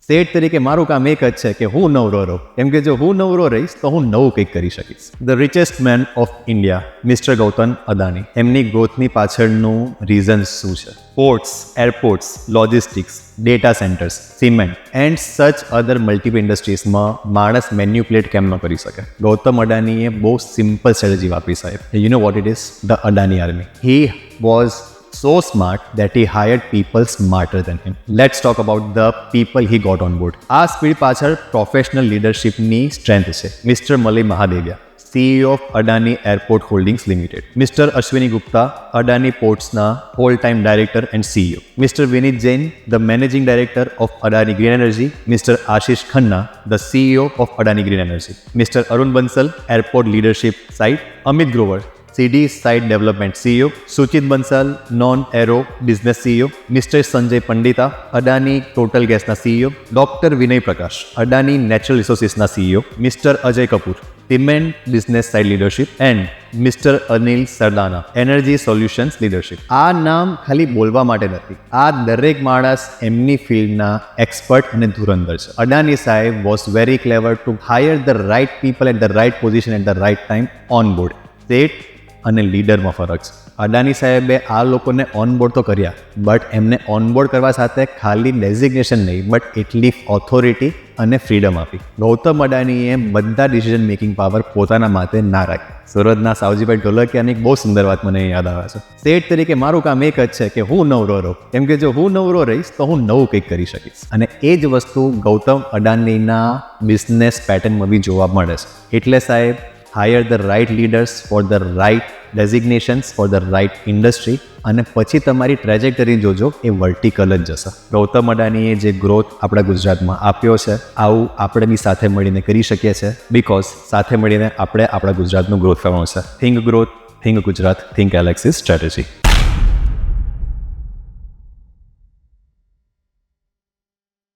Set તરીકે મારું કામ એક જ છે કે હું નવરો રહું, કેમ કે જો હું નવરો રહીશ તો હું નવું કંઈક કરી શકીશ. The richest man of India mister Gautam Adani, એમની ગ્રોથની પાછળનું રીઝન્સ શું છે? Ports, airports, logistics, data centres, cement and such other multiple ઇન્ડસ્ટ્રીઝમાં માણસ મેન્યુપ્યુલેટ કેમ ન કરી શકે? ગૌતમ અદાણીએ બહુ સિમ્પલ સ્ટ્રેટેજી વાપરી સાહેબ. You know what it is? The Adani army. He was so smart that he hired people smarter than him. Let's talk about the people he got on board. આ speed પાછળ professional લીડરશિપની strength છે. Mister Malay Mahadevia, CEO of Adani Airport Holdings Limited. Mr. Ashwini Gupta, Adani Portsના whole time director and CEO. Mr. Vinit Jain, the managing director of Adani Green Energy. Mr. Ashish Khanna, the CEO of Adani Green Energy. Mr. Arun Bansal, airport leadership side. Amit Grover, CD Site Development CEO, Suchit Bansal, Non-Aero Business CEO, Mr. Sanjay Pandita, Adani Total Gasના CEO, Dr. Vinay Prakash, Adani Natural Resourcesના CEO, Mr. Ajay Kapoor, Cement Business Side Leadership and Mr. Anil Sardana, Energy Solutions Leadership. આ નામ ખાલી બોલવા માટે નથી, આ દરેક માણસ એમની ફિલ્ડના એક્સપર્ટ અને ધુરંધર છે. અદાની સાહેબ was very clever to hire the right people at the right position at the right time on board. Set અને લીડરમાં ફરક છે. અદાની સાહેબે આ લોકોને ઓનબોર્ડ તો કર્યા, બટ એમને ઓનબોર્ડ કરવા સાથે ખાલી ડેઝિગ્નેશન નહીં, બટ એટલી ઓથોરિટી અને ફ્રીડમ આપી. ગૌતમ અદાણીએ બધા ડિસિઝન મેકિંગ પાવર પોતાના માથે ના રાખી. સુરતના સાવજીભાઈ ઢોલકિયાની એક બહુ સુંદર વાત મને યાદ આવે છે. સેટ તરીકે મારું કામ એક જ છે કે હું નવરો રહું, કેમ કે જો હું નવરો રહીશ તો હું નવું કંઈક કરી શકીશ. અને એ જ વસ્તુ ગૌતમ અદાણીના બિઝનેસ પેટર્નમાં બી જોવા મળે છે. એટલે સાહેબ, hire the right leaders for the right designations for the right industry અને પછી તમારી ટ્રેજેક્ટરી જોજો, એ વર્ટિકલ જ જશે. ગૌતમ અદાણીએ જે ગ્રોથ આપણા ગુજરાતમાં આપ્યો છે, આવું આપણે બી સાથે મળીને કરી શકીએ છીએ, બિકોઝ સાથે મળીને આપણે આપણા ગુજરાતનું ગ્રોથ કરવાનું છે. Think growth, think Gujarat, think Alexis strategy.